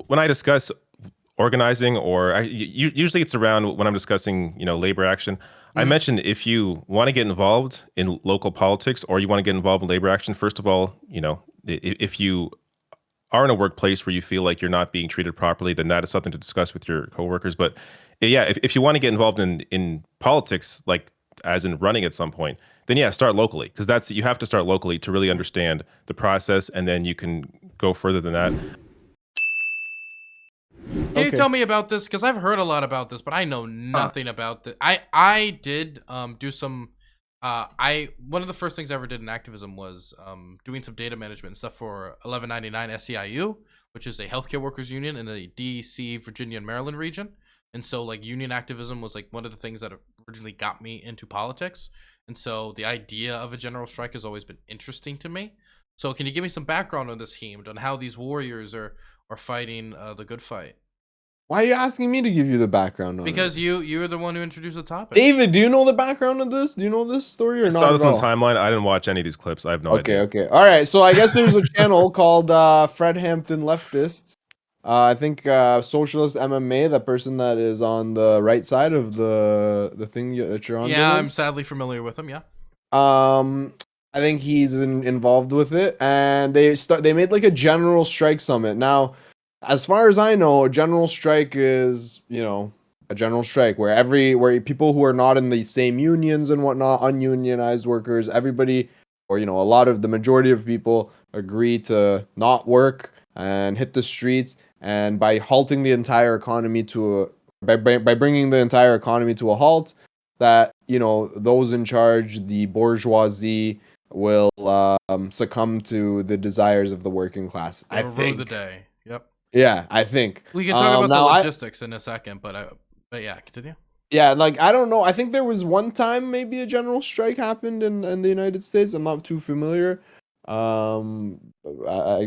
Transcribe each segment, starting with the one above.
when I discuss organizing, or usually it's around when I'm discussing, labor action. I Mhm. mentioned if you want to get involved in local politics or you want to get involved in labor action, first of all, if you are in a workplace where you feel like you're not being treated properly, then that is something to discuss with your coworkers. But yeah, if you want to get involved in politics, like as in running at some point, then yeah, start locally, because that's you have to start locally to really understand the process, and then you can go further than that. Can you Okay. tell me about this? Because I've heard a lot about this, but I know Uh, nothing about this. I did do some. I one of the first things I ever did in activism was doing some data management and stuff for 1199 SEIU, which is a healthcare workers union in the DC, Virginia, and Maryland region. And so, like, union activism was like one of the things that originally got me into politics. And so, the idea of a general strike has always been interesting to me. So, can you give me some background on this, Heem, on how these warriors are fighting the good fight? Why are you asking me to give you the background on it? Because you're the one who introduced the topic. David, do you know the background of this? Do you know this story I or saw not this at on the all? timeline. I didn't watch any of these clips. I have no Okay, idea. okay. All right. So I guess there's a channel called Fred Hampton Leftist. I think Socialist MMA, the person that is on the right side of the thing that you're on, Yeah, Dylan. I'm sadly familiar with him. Yeah. Um, I think he's involved with it, and they made like a general strike summit. Now, as far as I know, a general strike is a general strike where people who are not in the same unions and whatnot, ununionized workers, everybody, or a lot of the majority of people agree to not work and hit the streets, and by halting the entire economy to a by bringing the entire economy to a halt, that those in charge, the bourgeoisie, will succumb to the desires of the working class. I They'll rue the think. day. Yep. Yeah, I think. We can talk about the Now logistics in a second, but yeah, continue. yeah, like I don't know. I think there was one time maybe a general strike happened in the United States. I'm not too familiar. Um,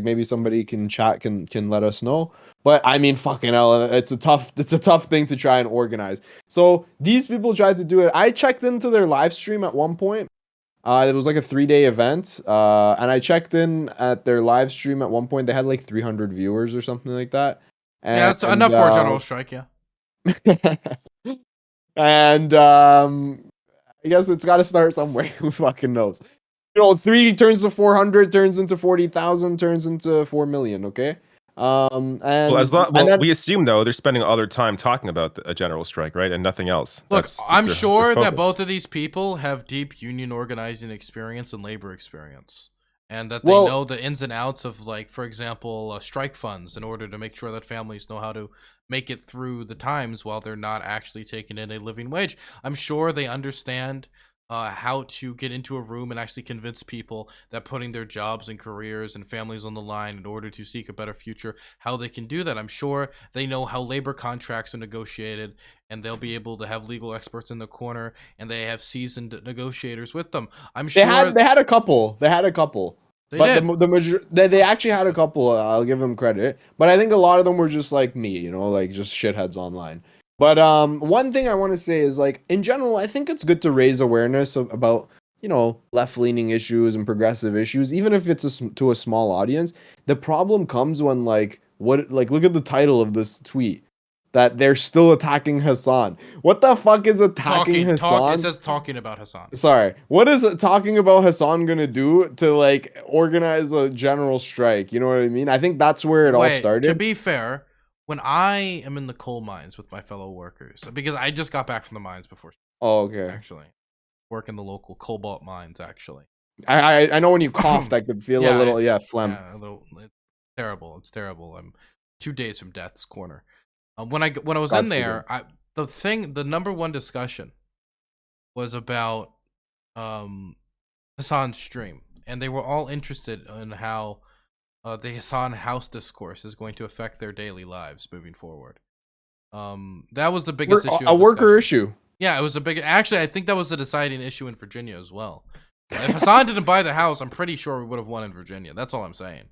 maybe somebody can chat can let us know. But I mean, fucking hell, it's a tough thing to try and organize. So these people tried to do it. I checked into their live stream at one point. It was like a 3-day event. And I checked in at their live stream at one point. They had like 300 viewers or something like that. Yeah, that's And enough for a general strike. Yeah. and I guess it's got to start somewhere. Who fucking knows? 3 turns to 400, turns into 40,000, turns into 4 million. Okay. Well, And then we assume though they're spending all their time talking about a general strike, right, and nothing else. Look, That's I'm their sure that focus. both of these people have deep union organizing experience and labor experience, and that they well, know the ins and outs of, like, for example, strike funds in order to make sure that families know how to make it through the times while they're not actually taking in a living wage. I'm sure they understand how to get into a room and actually convince people that putting their jobs and careers and families on the line in order to seek a better future, how they can do that. I'm sure they know how labor contracts are negotiated, and they'll be able to have legal experts in the corner, and they have seasoned negotiators with them. I'm they sure had they had a couple. They had a couple. they But did. they actually had a couple. I'll give them credit. But I think a lot of them were just like me, like just shitheads online. But one thing I want to say is, like, in general, I think it's good to raise awareness about left-leaning issues and progressive issues, even if it's to a small audience. The problem comes when, look at the title of this tweet, that they're still attacking Hasan. What the fuck is attacking It Hasan? says talking about Hasan. Sorry, what is talking about Hasan gonna do to like organize a general strike? You know what I mean? I think that's where it all Wait, to started. be fair, when I am in the coal mines with my fellow workers, because I just got back from the mines before, Oh, okay. actually, work in the local cobalt mines, actually. I know when you coughed, I could feel a Yeah, little phlegm. yeah, a little. It's terrible. It's terrible. I'm 2 days from death's corner. When I was in God forbid. there, the number one discussion was about Hassan's stream, and they were all interested in how the Hassan House discourse is going to affect their daily lives moving forward. That was the biggest issue A of worker discussion. issue. Yeah, it was a big. Actually, I think that was the deciding issue in Virginia as well. If Hassan didn't buy the house, I'm pretty sure we would have won in Virginia. That's all I'm saying.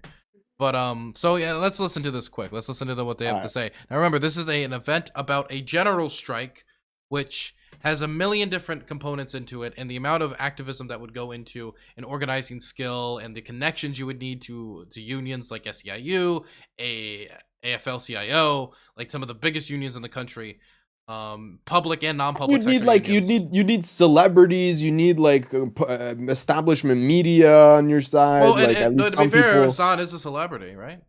But so yeah, let's listen to this quick. Let's listen to what they have to say. Now remember, this is an event about a general strike, which has a million different components into it, and the amount of activism that would go into an organizing skill, and the connections you would need to unions like SEIU, AFL-CIO, like some of the biggest unions in the country, public and non-public You'd need sector like unions. you need celebrities, you need like establishment media on your side, Well, like at and no, least to be some fair, people. Hassan is a celebrity, right?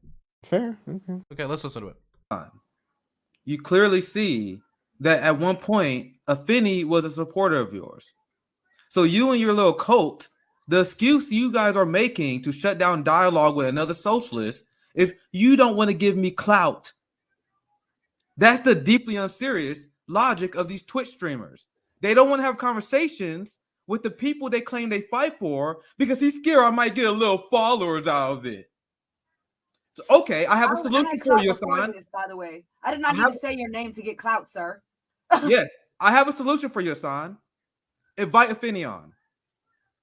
Fair. Okay. Okay, let's listen to it. You clearly see that at one point, Afeni was a supporter of yours. So you and your little cult, the excuse you guys are making to shut down dialogue with another socialist is you don't want to give me clout. That's the deeply unserious logic of these Twitch streamers. They don't want to have conversations with the people they claim they fight for because he's scared I might get a little followers out of it. So, okay, I have a solution for you, Hassan. By the way, I did not need to say your name to get clout, sir. Yes, I have a solution for you, Hassan. Invite Afeni on.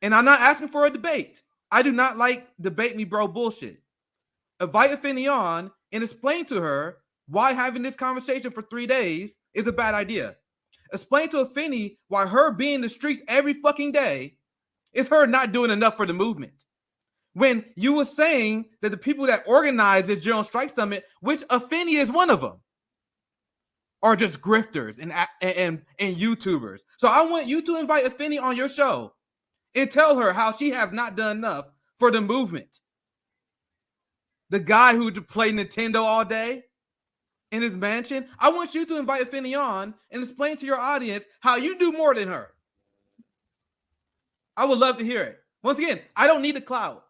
And I'm not asking for a debate. I do not like debate me, bro bullshit. Invite Afeni on and explain to her why having this conversation for 3 days is a bad idea. Explain to Afeni why her being in the streets every fucking day is her not doing enough for the movement. When you were saying that the people that organized the General Strike Summit, which Afeni is one of them, are just grifters and YouTubers. So I want you to invite Afeni on your show and tell her how she has not done enough for the movement. The guy who played Nintendo all day in his mansion, I want you to invite Afeni on and explain to your audience how you do more than her. I would love to hear it. Once again, I don't need the clout.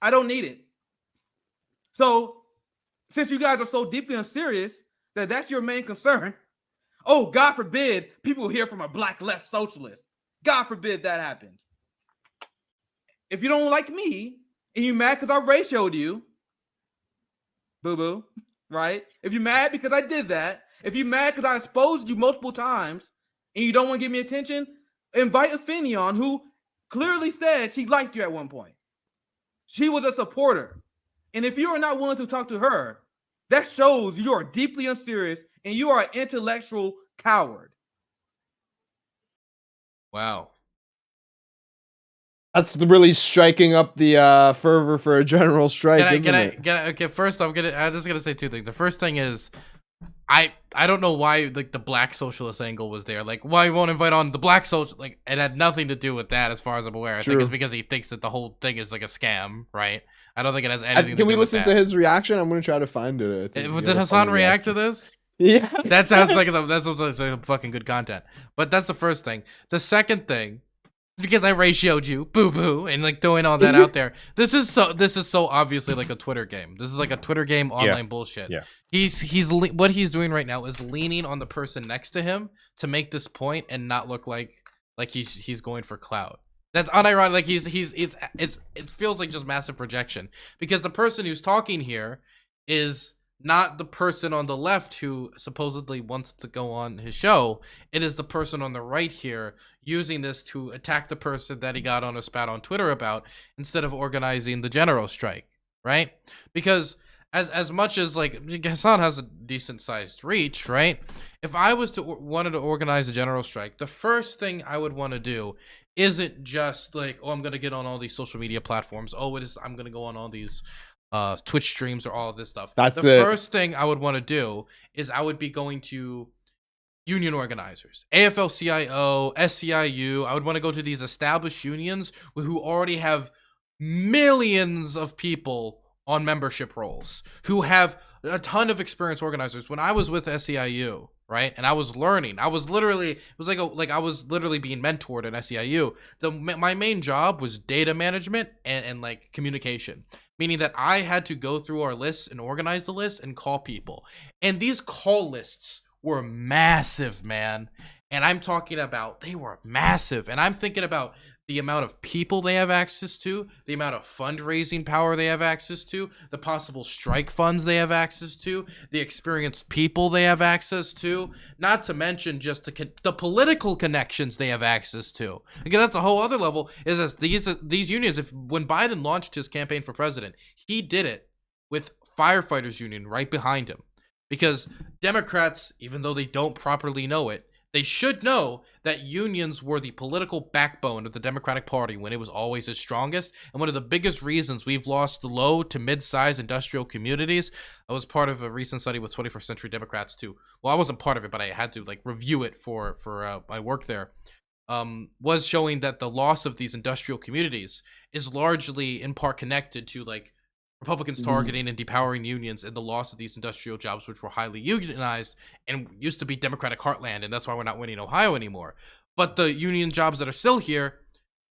I don't need it. So, since you guys are so deeply unserious that that's your main concern, oh, God forbid people hear from a black left socialist. God forbid that happens. If you don't like me and you mad because I ratioed you, boo-boo, right? If you're mad because I did that, if you're mad because I exposed you multiple times and you don't want to give me attention, invite Afeni on, who clearly said she liked you at one point. She was a supporter. And if you are not willing to talk to her, that shows you are deeply unserious and you are an intellectual coward. Wow. That's really striking up the fervor for a general strike, Okay, first I'm just gonna say two things. The first thing is I don't know why like the black socialist angle was there. Like why you won't invite on the black social, like it had nothing to do with that as far as I'm aware. I think it's because he thinks that the whole thing is like a scam, right? I don't think it has anything to do with that. Can we listen to his reaction? I'm gonna try to find it. Did Hassan react to this? Yeah. That sounds like some fucking good content. But that's the first thing. The second thing, because I ratioed you, boo-boo, and like throwing all that out there. This is so obviously like a Twitter game. This is like a Twitter game online bullshit. Yeah. What he's doing right now is leaning on the person next to him to make this point and not look like he's going for clout. That's unironic. Like it feels like just massive projection, because the person who's talking here is not the person on the left who supposedly wants to go on his show. It is the person on the right here using this to attack the person that he got on a spat on Twitter about, instead of organizing the general strike, right? Because as much as like Hasan has a decent sized reach, right? If I was to wanted to organize a general strike, the first thing I would want to do isn't just like, oh, I'm gonna get on all these social media platforms. Oh, I'm gonna go on all these Twitch streams or all of this stuff. That's the it. first thing I would want to do is I would be going to union organizers, AFL-CIO, SCIU. I would want to go to these established unions who already have millions of people on membership rolls, who have a ton of experienced organizers. When I was with SCIU, right, and I was learning, I was literally being mentored in SCIU. My main job was data management and like communication, meaning that I had to go through our lists and organize the lists and call people. And these call lists were massive, man. And I'm talking about, they were massive. And I'm thinking about the amount of people they have access to, the amount of fundraising power they have access to, the possible strike funds they have access to, the experienced people they have access to, not to mention just the political connections they have access to. Because that's a whole other level, is as these unions, when Biden launched his campaign for president, he did it with firefighters union right behind him. Because Democrats, even though they don't properly know it, They should know that unions were the political backbone of the Democratic Party when it was always its strongest. And one of the biggest reasons we've lost low to mid-sized industrial communities, I was part of a recent study with 21st Century Democrats too. Well, I wasn't part of it, but I had to like review it for my work there. Was showing that the loss of these industrial communities is largely in part connected to like Republicans targeting and depowering unions and the loss of these industrial jobs, which were highly unionized and used to be Democratic heartland, and that's why we're not winning Ohio anymore. But the union jobs that are still here,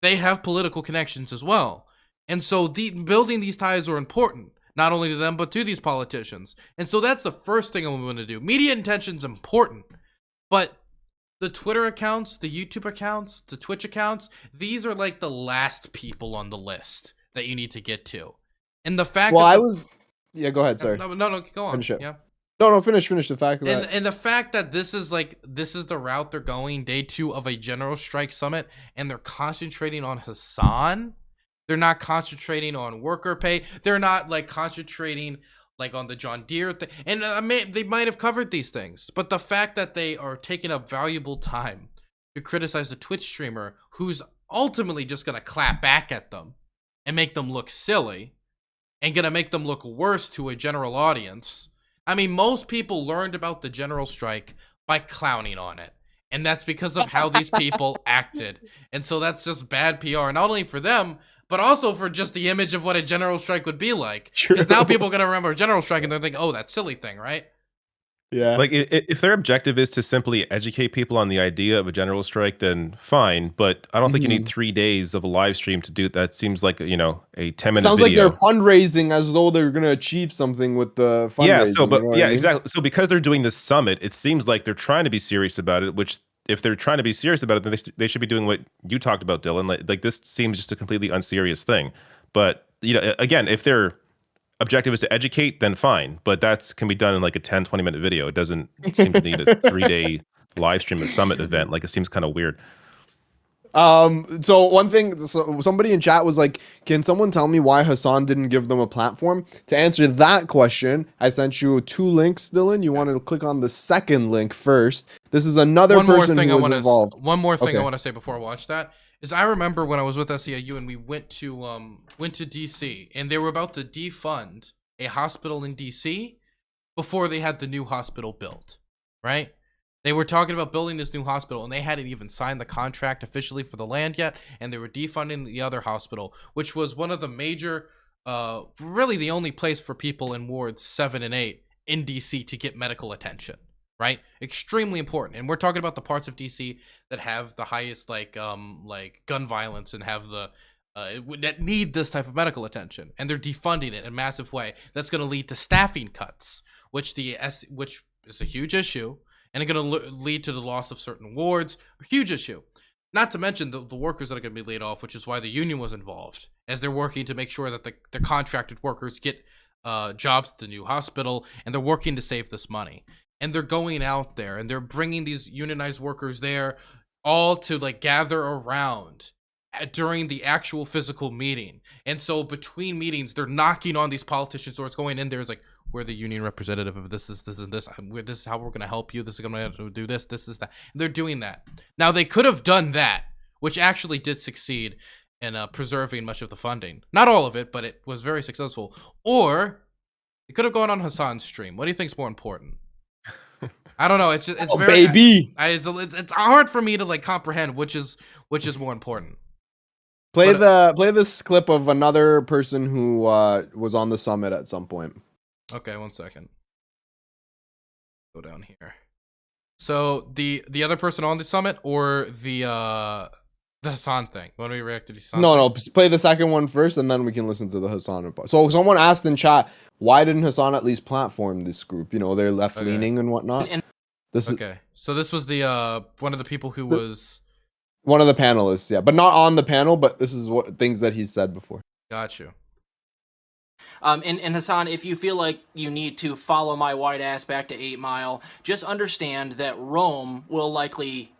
they have political connections as well. And so building these ties are important, not only to them, but to these politicians. And so that's the first thing I'm going to do. Media intention is important, but the Twitter accounts, the YouTube accounts, the Twitch accounts, these are like the last people on the list that you need to get to. And the fact yeah, go ahead, sorry. No, go on. Finish it. Yeah. No, finish the fact that And the fact that this is the route they're going, day 2 of a general strike summit, and they're concentrating on Hasan. They're not concentrating on worker pay. They're not like concentrating like on the John Deere thing. And they might have covered these things, but the fact that they are taking up valuable time to criticize a Twitch streamer who's ultimately just gonna clap back at them and make them look silly and gonna make them look worse to a general audience. I mean, most people learned about the general strike by clowning on it. And that's because of how these people acted. And so that's just bad PR, not only for them, but also for just the image of what a general strike would be like. Because now people are gonna remember a general strike and they're thinking, oh, that silly thing, right? yeah. Like, if their objective is to simply educate people on the idea of a general strike, then fine. But I don't think you need 3 days of a live stream to do it. That seems like, a 10-minute Sounds video. like they're fundraising as though they're going to achieve something with the fundraising. Yeah, so, but you know what I mean? exactly. So because they're doing this summit, it seems like they're trying to be serious about it, which if they're trying to be serious about it, then they should be doing what you talked about, Dylan. Like this seems just a completely unserious thing. But, again, if their objective is to educate, then fine. But that can be done in like a 10, 20-minute video. It doesn't seem to need a 3-day live stream, a summit event. Like, it seems kind of weird. So one thing, somebody in chat was like, can someone tell me why Hasan didn't give them a platform? To answer that question, I sent you 2 links, Dylan. You wanted to click on the second link first. This is another person who was involved. One more thing I Okay. want to say before I watch that is I remember when I was with SEIU and we went to DC and they were about to defund a hospital in DC before they had the new hospital built, right? They were talking about building this new hospital and they hadn't even signed the contract officially for the land yet, and they were defunding the other hospital, which was one of the major, really the only place for people in wards 7 and 8 in DC to get medical attention, right? Extremely important. And we're talking about the parts of DC that have the highest like gun violence and have the that need this type of medical attention, and they're defunding it in a massive way. That's going to lead to staffing cuts, which is a huge issue, and it's going to lead to the loss of certain wards. A huge issue. Not to mention the workers that are going to be laid off, which is why the union was involved, as they're working to make sure that the contracted workers get jobs at the new hospital, and they're working to save this money. And they're going out there, and they're bringing these unionized workers there all to like gather around during the actual physical meeting. And so between meetings, they're knocking on these politicians' doors, going in there. It's like, we're the union representative of this and this. This is how we're going to help you. This is going to do this is that. And they're doing that. Now, they could have done that, which actually did succeed in preserving much of the funding. Not all of it, but it was very successful. Or it could have gone on Hasan's stream. What do you think is more important? I don't know. It's very baby. It's hard for me to like comprehend which is more important. Play this clip of another person who was on the summit at some point. Okay, 1 second. Go down here. So the other person on the summit or the Hasan thing? When we react to the Hasan? No, play the second one first, and then we can listen to the Hasan part. So someone asked in chat, why didn't Hasan at least platform this group? They're left leaning and whatnot. Okay, so this was the one of the people who was one of the panelists, yeah, but not on the panel. But this is what things that he's said before. Got you. And Hasan, if you feel like you need to follow my white ass back to 8 Mile, just understand that Rome will likely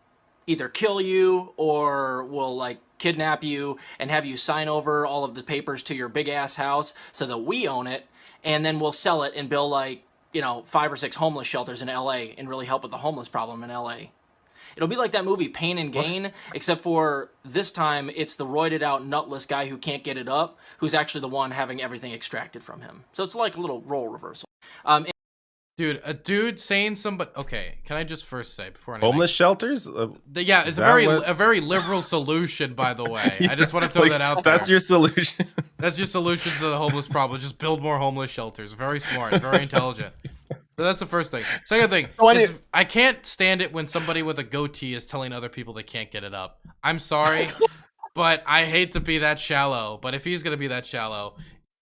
either kill you or will like kidnap you and have you sign over all of the papers to your big ass house so that we own it, and then we'll sell it and build like 5 or 6 homeless shelters in LA and really help with the homeless problem in LA. It'll be like that movie Pain and Gain, except for this time it's the roided out nutless guy who can't get it up, who's actually the one having everything extracted from him. So it's like a little role reversal. Dude, a dude saying somebody. Okay, can I just first say before anything? Homeless shelters? Yeah, it's a very liberal solution, by the way. I just want to throw that out there. That's your solution. That's your solution to the homeless problem. Just build more homeless shelters. Very smart, very intelligent. So that's the first thing. Second thing, I can't stand it when somebody with a goatee is telling other people they can't get it up. I'm sorry, but I hate to be that shallow. But if he's gonna be that shallow,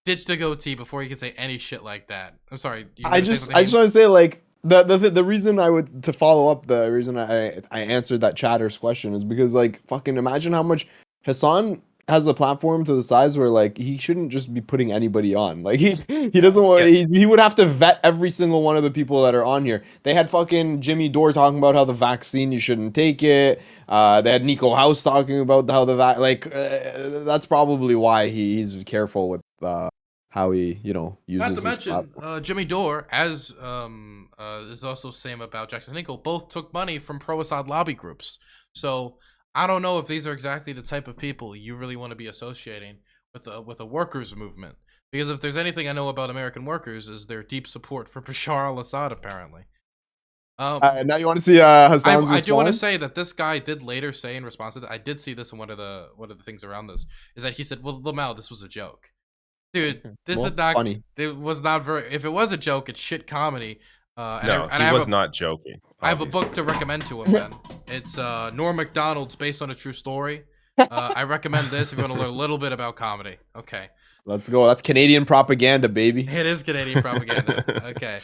ditch the goatee before you can say any shit like that. I'm sorry. I just want to say, like, the reason to follow up, the reason I answered that chatter's question is because, like, fucking imagine how much Hasan has a platform to the size where, like, he shouldn't just be putting anybody on. Like, he doesn't want, he would have to vet every single one of the people that are on here. They had fucking Jimmy Dore talking about how the vaccine, you shouldn't take it. They had Nico House talking about how that's probably why he's careful with how he, uses. Not to mention, Jimmy Dore, as is also same about Jackson Hinkle, both took money from pro-Assad lobby groups. So I don't know if these are exactly the type of people you really want to be associating with a workers' movement. Because if there's anything I know about American workers, is their deep support for Bashar al-Assad, apparently. Now you want to see Hasan's response? I do want to say that this guy did later say in response to that, I did see this in one of the things around this, is that he said, well, Lamau, this was a joke. Dude, this is not funny. It was not very. If it was a joke, it's shit comedy. He was not joking. Obviously. I have a book to recommend to him. Then it's Norm Macdonald's based on a true story. I recommend this if you want to learn a little bit about comedy. Okay, let's go. That's Canadian propaganda, baby. It is Canadian propaganda. Okay.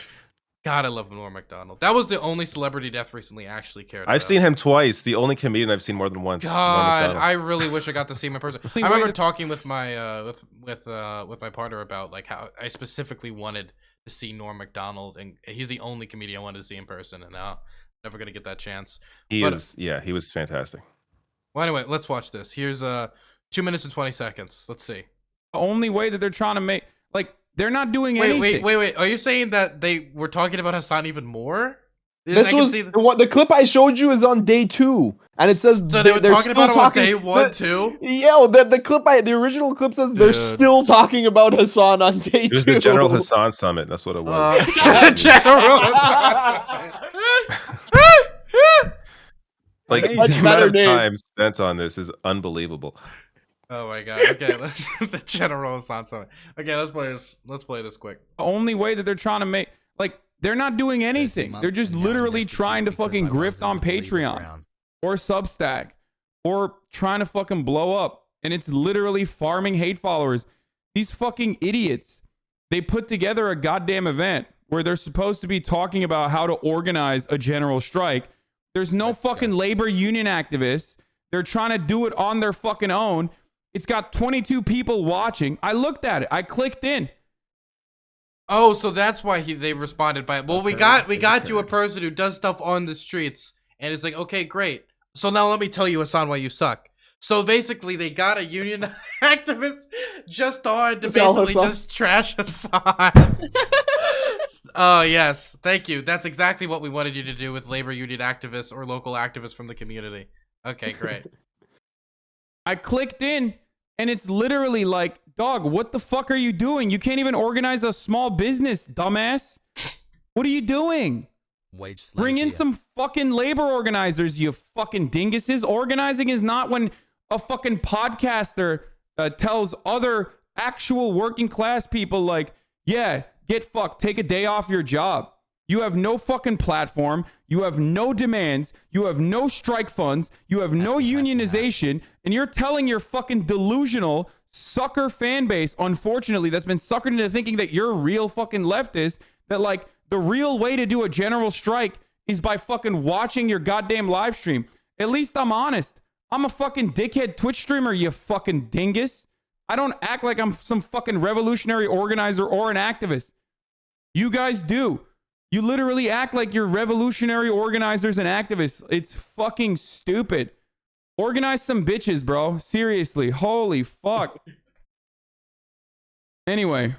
God, I love Norm Macdonald. That was the only celebrity death recently I actually cared about. I've seen him twice. The only comedian I've seen more than once. God, I really wish I got to see him in person. I remember talking with my with my partner about like how I specifically wanted to see Norm Macdonald, and he's the only comedian I wanted to see in person, and now I'm never gonna get that chance. He was fantastic. Well, anyway, let's watch this. Here's 2 minutes and 20 seconds. Let's see. The only way that they're trying to make, like, they're not doing anything. Wait. Are you saying that they were talking about Hasan even more? This was what the clip I showed you is on day 2, and it says so they were talking about it on day 1 too. Yeah, the original clip says they're still talking about Hasan on day 2. It was the General Hasan Summit. That's what it was. General Hasan Summit. Like the amount of time spent on this is unbelievable. Oh my god. Okay, let's the General Hasan Summit. Okay, let's play this quick. The only way that they're trying to make, like, they're not doing anything. They're just literally trying to fucking grift on Patreon or Substack or trying to fucking blow up. And it's literally farming hate followers. These fucking idiots, they put together a goddamn event where they're supposed to be talking about how to organize a general strike. There's no fucking labor union activists. They're trying to do it on their fucking own. It's got 22 people watching. I looked at it. I clicked in. Oh, so that's why they responded by, well, we got you a person who does stuff on the streets, and it's like, okay, great. So now let me tell you, Hasan, why you suck. So basically, they got a union activist just on to basically just trash Hasan. Oh, yes. Thank you. That's exactly what we wanted you to do with labor union activists or local activists from the community. Okay, great. I clicked in, and it's literally like, dog, what the fuck are you doing? You can't even organize a small business, dumbass. What are you doing? Bring in some fucking labor organizers, you fucking dinguses. Organizing is not when a fucking podcaster tells other actual working class people, like, yeah, get fucked, take a day off your job. You have no fucking platform. You have no demands. You have no strike funds. You have no unionization. And you're telling your fucking delusional sucker fan base, unfortunately, that's been suckered into thinking that you're real fucking leftists, that, like, the real way to do a general strike is by fucking watching your goddamn live stream. At least I'm honest. I'm a fucking dickhead Twitch streamer, you fucking dingus. I don't act like I'm some fucking revolutionary organizer or an activist. You guys do. You literally act like you're revolutionary organizers and activists. It's fucking stupid. Organize some bitches, bro. Seriously. Holy fuck. Anyway.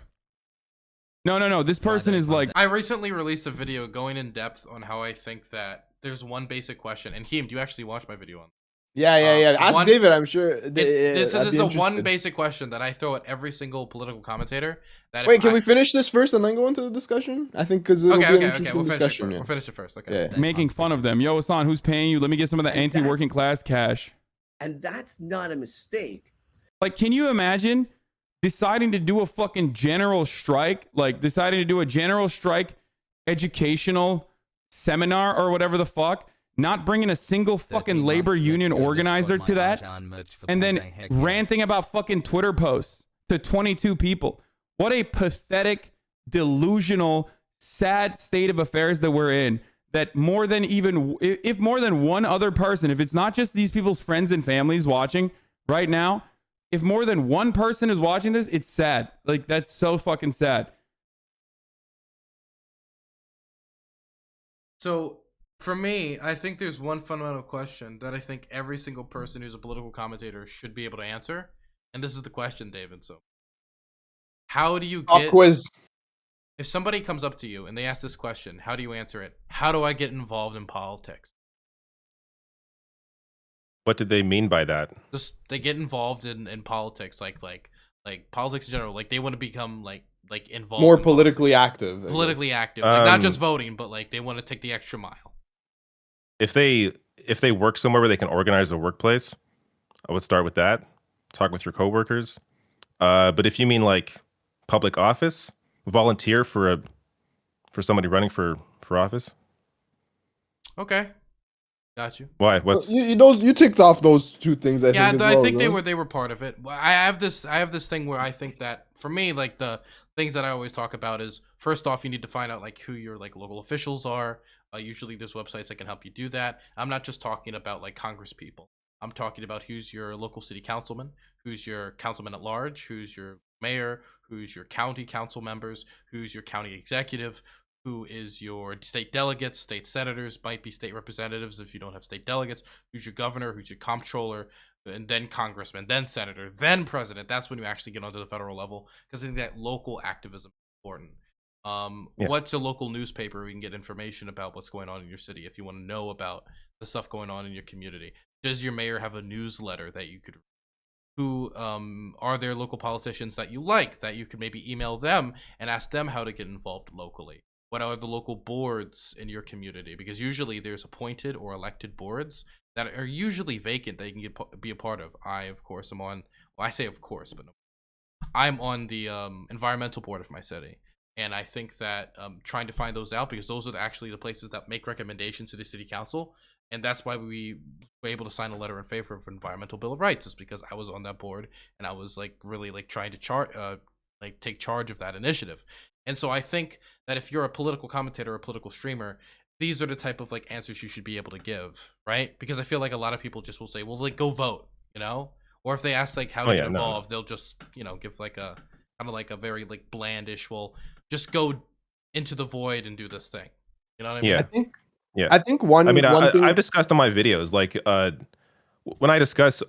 No. This person is like... I recently released a video going in depth on how I think that there's one basic question. And Heem, do you actually watch my video on? Yeah. Ask David. I'm sure. This is the one basic question that I throw at every single political commentator. That Wait, can we finish this first and then go into the discussion? I think because it'll be an interesting discussion. We'll finish it first. Okay. Yeah. Making fun of them. Yo, Hasan, who's paying you? Let me get some of the anti-working class cash. And that's not a mistake. Like, can you imagine deciding to do a fucking general strike? Like, deciding to do a general strike educational seminar or whatever the fuck? Not bringing a single fucking labor union organizer to that, and then ranting about fucking Twitter posts to 22 people. What a pathetic, delusional, sad state of affairs that we're in. That more than if more than one other person, if it's not just these people's friends and families watching right now, if more than one person is watching this, it's sad. Like, that's so fucking sad. So, for me, I think there's one fundamental question that I think every single person who's a political commentator should be able to answer. And this is the question, David. So, how do you get... quiz. If somebody comes up to you and they ask this question, how do you answer it? How do I get involved in politics? What did they mean by that? Just, they get involved in politics, like politics in general. Like, they want to become, like involved. More politically active. Politically active. Like, not just voting, but, like, they want to take the extra mile. If they work somewhere where they can organize their workplace, I would start with that. Talk with your coworkers. But if you mean like public office, volunteer for somebody running for office. Okay, got you. Why? What's You ticked off those two things. I think they were part of it. I have this thing where I think that for me, like, the things that I always talk about is, first off, you need to find out like who your like local officials are. Usually there's websites that can help you do that. I'm not just talking about like Congress people. I'm talking about who's your local city councilman, who's your councilman at large, who's your mayor, who's your county council members, who's your county executive, who is your state delegates, state senators, might be state representatives if you don't have state delegates, who's your governor, who's your comptroller, and then congressman, then senator, then president. That's when you actually get onto the federal level, because I think that local activism is important. What's a local newspaper where you can get information about what's going on in your city if you want to know about the stuff going on in your community? Does your mayor have a newsletter that you could read? Who are there local politicians that you like that you could maybe email them and ask them how to get involved locally? What are the local boards in your community? Because usually there's appointed or elected boards that are usually vacant that you can be a part of. I, of course, am on, well, I say of course, but no, I'm on the environmental board of my city. And I think that trying to find those out, because those are actually the places that make recommendations to the city council. And that's why we were able to sign a letter in favor of Environmental Bill of Rights, is because I was on that board and I was like really like trying to take charge of that initiative. And so I think that if you're a political commentator or a political streamer, these are the type of like answers you should be able to give, right? Because I feel like a lot of people just will say, well, like, go vote, you know? Or if they ask like how to get involved, they'll just, you know, give like a kind of like a very like blandish, well, just go into the void and do this thing. You know what I mean? I think one thing I've discussed on my videos, like when I discuss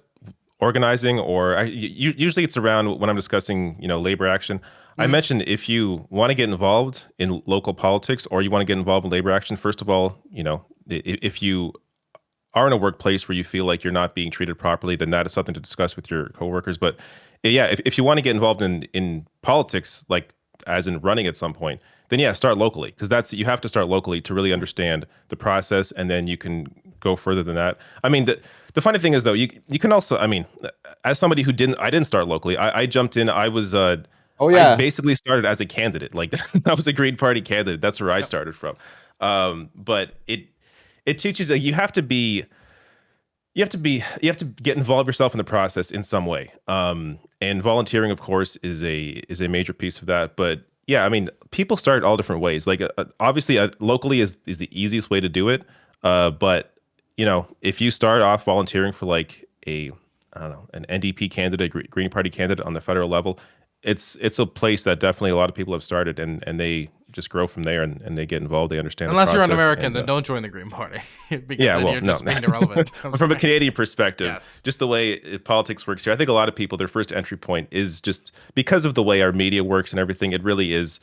organizing, or usually it's around when I'm discussing, you know, labor action. I mentioned if you want to get involved in local politics or you want to get involved in labor action, first of all, you know, if you are in a workplace where you feel like you're not being treated properly, then that is something to discuss with your coworkers. But yeah, if you want to get involved in politics, like as in running at some point, then yeah, start locally, because you have to start locally to really understand the process, and then you can go further than that. I mean, the funny thing is though, you can also, I mean, as somebody who I didn't start locally. I jumped in. I was I basically started as a candidate. Like I was a Green Party candidate. That's where I started from. But it teaches that you have to get involved yourself in the process in some way. And volunteering, of course, is a major piece of that. But yeah, I mean, people start all different ways. Like obviously, locally is the easiest way to do it. But you know, if you start off volunteering for like an NDP candidate, Green Party candidate on the federal level, it's a place that definitely a lot of people have started, and they just grow from there, and they get involved. They understand. Unless the you're an process, American, then don't join the Green Party. Because yeah, well, you're just being irrelevant. From a Canadian perspective, Yes. just the way politics works here, I think a lot of people, their first entry point is just because of the way our media works and everything. It really is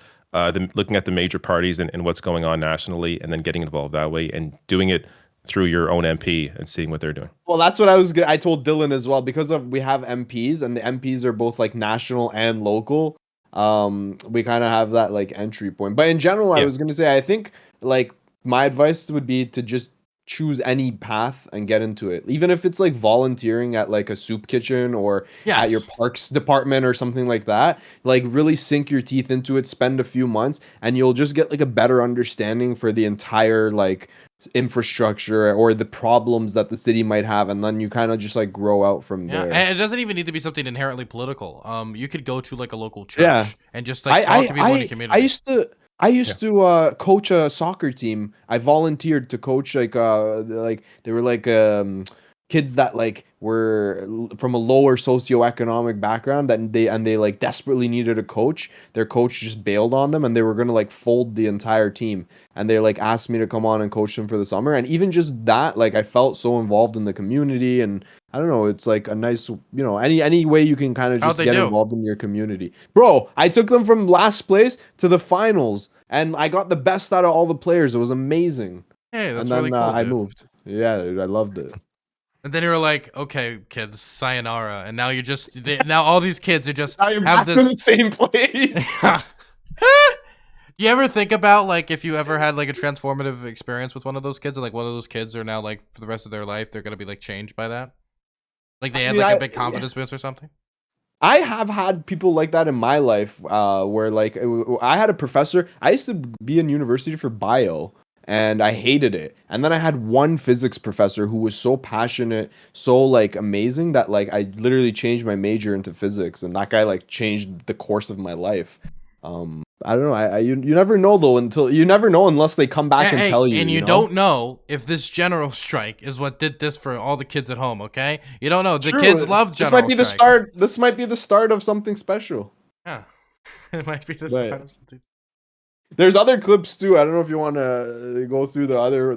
looking at the major parties and what's going on nationally, and then getting involved that way and doing it through your own MP and seeing what they're doing. Well, that's what I told Dylan as well, because we have MPs and the MPs are both like national and local. We kind of have that like entry point. But in general, I was going to say, I think like my advice would be to just choose any path and get into it. Even if it's like volunteering at like a soup kitchen or at your parks department or something like that, like really sink your teeth into it, spend a few months, and you'll just get like a better understanding for the entire like infrastructure or the problems that the city might have, and then you kind of just like grow out from there. And it doesn't even need to be something inherently political. You could go to like a local church and just like talk to people in the community. I used to coach a soccer team. I volunteered to coach like they were like kids that like were from a lower socioeconomic background that they like desperately needed a coach. Their coach just bailed on them and they were going to like fold the entire team, and they like asked me to come on and coach them for the summer. And even just that, like I felt so involved in the community, and I don't know, it's like a nice, any way you can kind of just get involved in your community. Bro, I took them from last place to the finals and I got the best out of all the players. It was amazing. Hey, that's and then really cool, I dude. moved. Yeah, dude, I loved it. And then you were like, okay, kids, sayonara. And now you're just, now all these kids are just now you're have back this in the same place. Do you ever think about like if you ever had like a transformative experience with one of those kids, and like one of those kids are now like for the rest of their life, they're going to be like changed by that? Like they had like a big confidence boost or something? I have had people like that in my life where like I had a professor. I used to be in university for bio and I hated it. And then I had one physics professor who was so passionate, so like amazing that like I literally changed my major into physics, and that guy like changed the course of my life. I don't know. You never know though unless they come back and tell you. And you don't know if this general strike is what did this for all the kids at home. Okay, you don't know. The kids love general. This might be the start. This might be the start of something special. Yeah, it might be the start of something. There's other clips too. I don't know if you want to go through the other.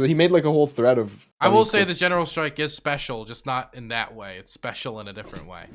He made like a whole thread of. I will say the general strike is special, just not in that way. It's special in a different way.